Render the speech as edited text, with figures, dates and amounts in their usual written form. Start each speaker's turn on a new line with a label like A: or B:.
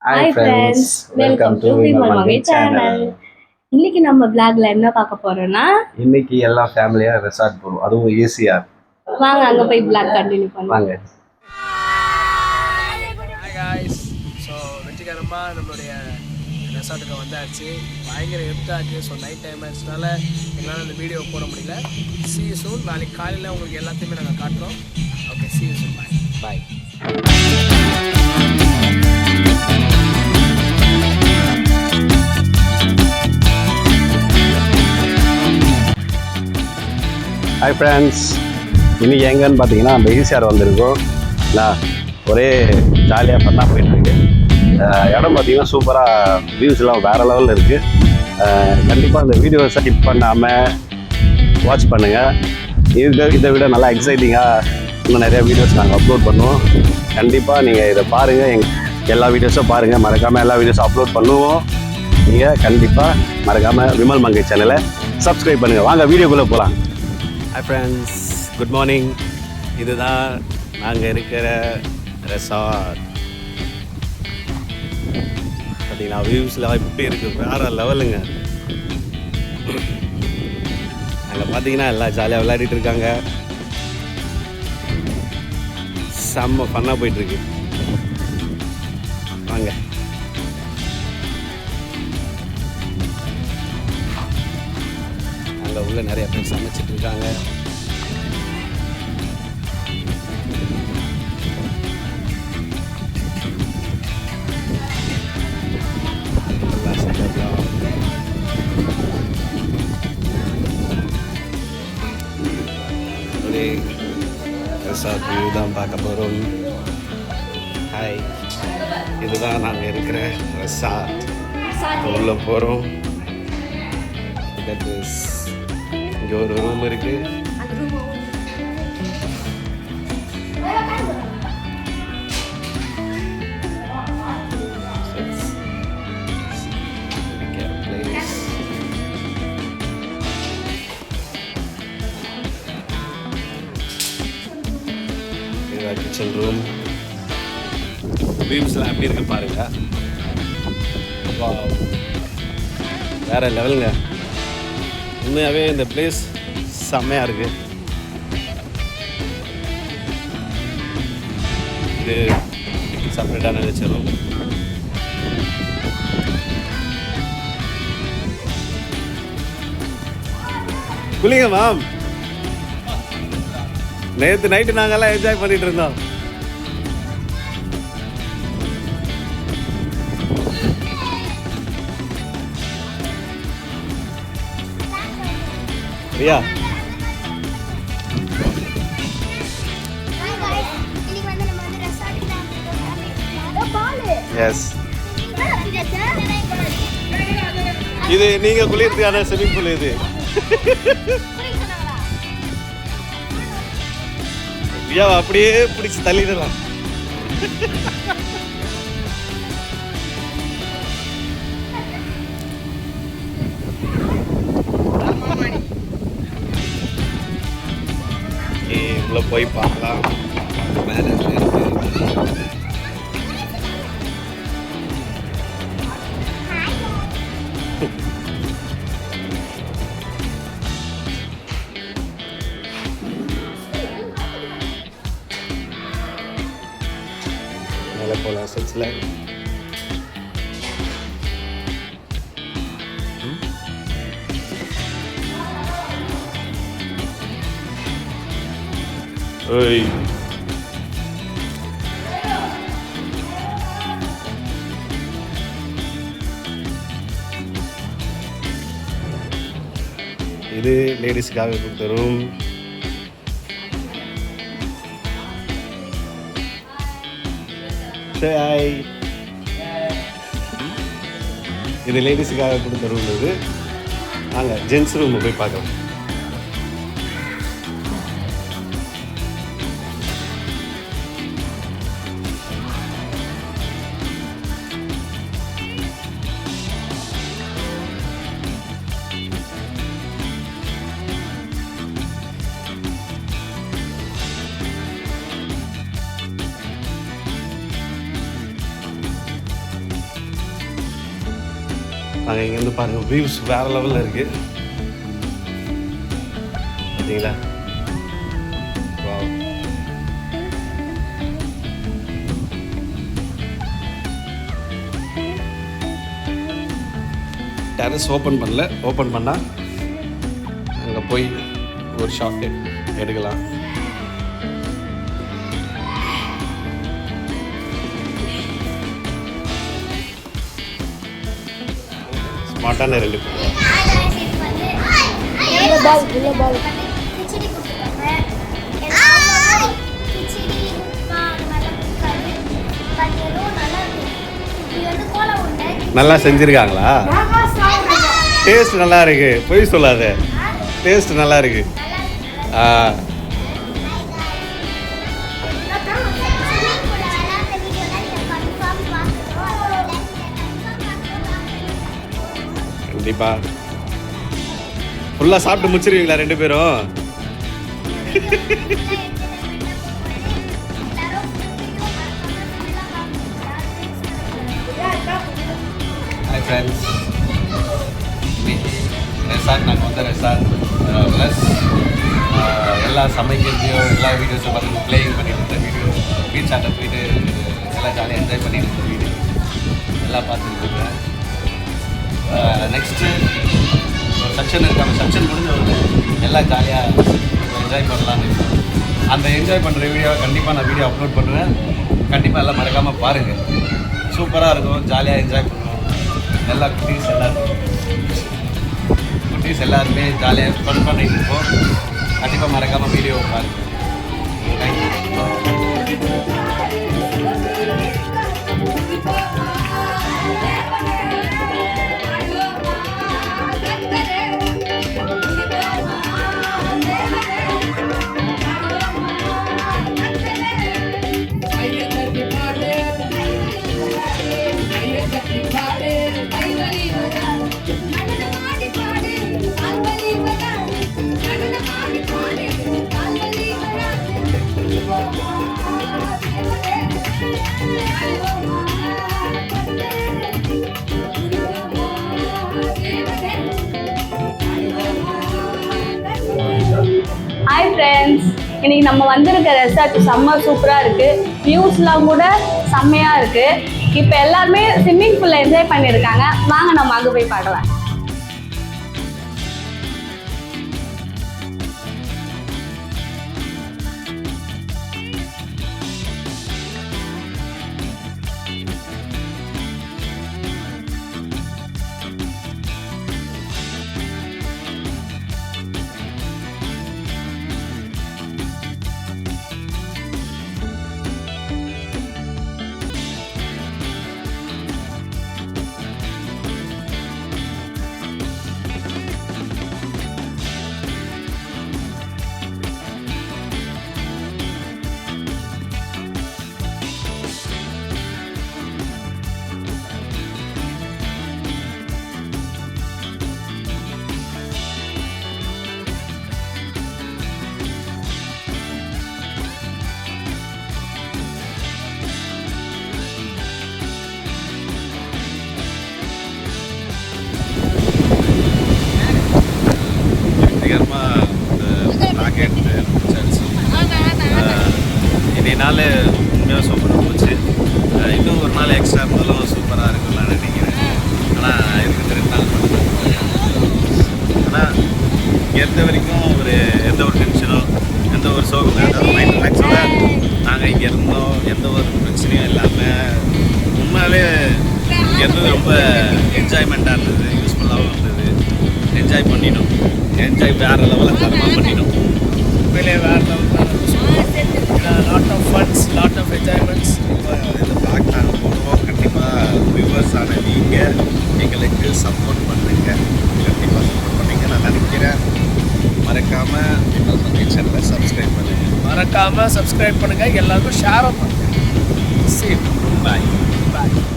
A: Hi friends, welcome to Vimal Mangai channel. இன்னைக்கு நம்ம vlogல என்ன பார்க்க போறோம்னா
B: இன்னைக்கு எல்லா ஃபேமிலியா ரெசார்ட் போறோம். அதுவும் ஈஸியா.
A: வாங்க அங்க போய் vlog கண்டினியூ பண்ணலாம்.
B: வாங்க.
C: Hi guys. வெற்றிகரமா நம்மளுடைய ரெசார்ட்டுக்கு வந்தாச்சு. பயங்கர எர்த்தா இருக்கு. நைட் டைம் ஆச்சுனால எங்களால் இந்த வீடியோ போட முடியல. See you soon. நாளைக்கு காலையில் உங்களுக்கு எல்லாத்தையுமே நாங்கள் காட்டுறோம். Okay, see you soon. Bye.
B: Hi friends, இன்றைக்கி எங்கன்னு பார்த்தீங்கன்னா நம்ம ஈசிஆர் வந்திருக்கோம். ஒரே ஜாலியாக ஃபன்னாக போயிட்டுருக்கு. இடம் பார்த்தீங்கன்னா சூப்பராக வியூஸ்லாம் வேறு லெவலில் இருக்குது. கண்டிப்பாக இந்த வீடியோஸை ஸ்கிப் பண்ணாமல் வாட்ச் பண்ணுங்கள். இதை விட நல்லா எக்ஸைட்டிங்காக இன்னும் நிறையா வீடியோஸ் நாங்கள் அப்லோட் பண்ணுவோம். கண்டிப்பாக நீங்கள் இதை பாருங்கள், எல்லா வீடியோஸும் பாருங்கள். மறக்காமல் எல்லா வீடியோஸும் அப்லோட் பண்ணுவோம். நீங்கள் கண்டிப்பாக மறக்காமல் விமல் மங்கை சேனலை சப்ஸ்கிரைப் பண்ணுங்கள். வாங்க வீடியோக்குள்ளே போகலாம். Hi friends, good morning. இதுதான் நாங்கள் இருக்கிற ரெசார்ட். பார்த்தீங்கன்னா வியூஸ்லாம் இப்படி இருக்குது, வேறு லெவலுங்க. அங்கே பார்த்தீங்கன்னா எல்லாம் ஜாலியாக விளையாடிட்டு இருக்காங்க. செம்ம ஃபன்னாக போயிட்டுருக்கு. வாங்க. அங்கே உள்ள நிறைய பேர் சமைச்சிட்டு இருக்காங்க. ஒரு ரெசார்ட் வியூ தான் பார்க்க போகிறோம். ஹாய், இதுதான் நாங்கள் இருக்கிற ரெசார்ட். உள்ளே போகிறோம். இங்கே ஒரு ரூம் இருக்குது. Kitchen room. வியூஸ்லாம் எப்படி இருக்கு பாருங்க. வேற லெவலுங்க. உண்மையாகவே இந்த பிளேஸ் செம்மையாக இருக்குது. இது செப்பரேட்டான வச்சிடும். குளிங்க மேம். நேற்று நைட்டு நாங்கெல்லாம் என்ஜாய் பண்ணிட்டு இருந்தோம். ரியா, எஸ், இது நீங்க குளிர்றதுக்கான ஸ்விமிங் பூல். இது ரியா அப்படியே பிடிச்சி தள்ளிடலாம். உள்ள போய் பார்க்கலாம். மேலே மேலே போகலாம். செல்ஸில் ஓய், இது லேடிஸ்க்காக கொடுத்த ரூம். இது லேடிஸுக்காக கொடுத்த ரூம். இது நாங்கள் ஜென்ஸ் ரூம் போய் பார்க்கலாம். நாங்கள் இங்கேருந்து பாருங்கள் வியூஸ் வேறு லெவலில் இருக்குது பார்த்தீங்களா. டெரஸ் ஓப்பன் பண்ணல, ஓப்பன் பண்ணால் அங்கே போய் ஒரு ஷாட் எடுக்கலாம். ஸ்மார்ட்டான 2 பேர். நல்லா செஞ்சுருக்காங்களா? டேஸ்ட் நல்லா இருக்கு, பொய் சொல்லாத, டேஸ்ட் நல்லா இருக்கு. கண்டிப்பா ஃபுல்லாக சாப்பிட்டு முடிச்சிருவீங்களா 2 பேரும்? ஹாய் ஃப்ரெண்ட்ஸ், ரெசார்ட் நாங்கள் வந்த ரெசார்ட் ப்ளஸ் எல்லா சமைக்கிறதையும் எல்லா வீடியோஸும் பார்த்து பிளேயிங் பண்ணிட்டு இருந்த வீடியோ, பீச் ஆட்ட போயிட்டு எல்லாம் ஜாலியாக என்ஜாய் பண்ணிட்டு இருந்த வீடியோ எல்லாம் பார்த்துருக்கோங்க. நெக்ஸ்ட்டு ஒரு செக்ஷன் இருக்காங்க, செக்ஷன் முடிஞ்ச வந்து எல்லாம் ஜாலியாக என்ஜாய் பண்ணலான்னு இருக்கோம். அந்த என்ஜாய் பண்ணுற வீடியோவை கண்டிப்பாக நான் வீடியோ அப்லோட் பண்ணுவேன். கண்டிப்பாக எல்லாம் மறக்காமல் பாருங்கள். சூப்பராக இருக்கும், ஜாலியாக என்ஜாய் பண்ணுவோம். எல்லா குட்டீஸ் எல்லாருமே ஜாலியாக ஃபன் பண்ணிட்டு இருக்கோம். கண்டிப்பாக மறக்காமல் வீடியோ பாருங்கள்.
A: ஹாய் ஃப்ரெண்ட்ஸ், இன்னைக்கு நம்ம வந்திருக்க ரெசார்ட் செம்ம சூப்பராக இருக்குது. வியூஸ்லாம் கூட செம்மையாக இருக்குது. இப்போ எல்லாருமே ஸ்விம்மிங் பூலில் என்ஜாய் பண்ணியிருக்காங்க. வாங்க நம்ம அங்கே போய் பார்க்கலாம்.
B: நாள் உண்மையாக சூப்பராக போச்சு. இன்னும் ஒரு நாள் எக்ஸ்ட்ரா இருந்தாலும் சூப்பராக இருக்கும்லாம் நினைக்கிறேன். ஆனால் இருக்கிறது 2 நாள் மட்டும். ஆனால் இங்கே இருந்த வரைக்கும் எந்த ஒரு டென்ஷனோ எந்த ஒரு சோகமோ ஏதாவது மைண்ட் ரிலாக்ஸோட நாங்கள் இங்கே இருந்தோம். எந்த ஒரு பிரச்சனையும் இல்லாமல் உண்மையாகவே இங்கே இருந்தது ரொம்ப என்ஜாய்மெண்ட்டாக இருந்தது, யூஸ்ஃபுல்லாகவும் இருந்தது. என்ஜாய் பண்ணிட்டோம், என்ஜாய் வேறு லெவலில் தரமாக பண்ணிட்டோம்.
C: உண்மையிலே வேறு லெவல் தான். Lot of funs, lot of enjoyments.
B: இந்த பிளாக் நாங்கள் போடுவோம். கண்டிப்பாக வியூவர்ஸான நீங்கள் எங்களுக்கு சப்போர்ட் பண்ணுங்க, கண்டிப்பாக சப்போர்ட் பண்ணுங்க நான் நினைக்கிறேன். மறக்காமல் விமல் மங்கை சேனலை சப்ஸ்கிரைப் பண்ணுங்கள்.
C: மறக்காமல் சப்ஸ்கிரைப் பண்ணுங்கள், எல்லாருக்கும் ஷேரும் பண்ணுங்கள். See you.
B: Bye.
C: Bye.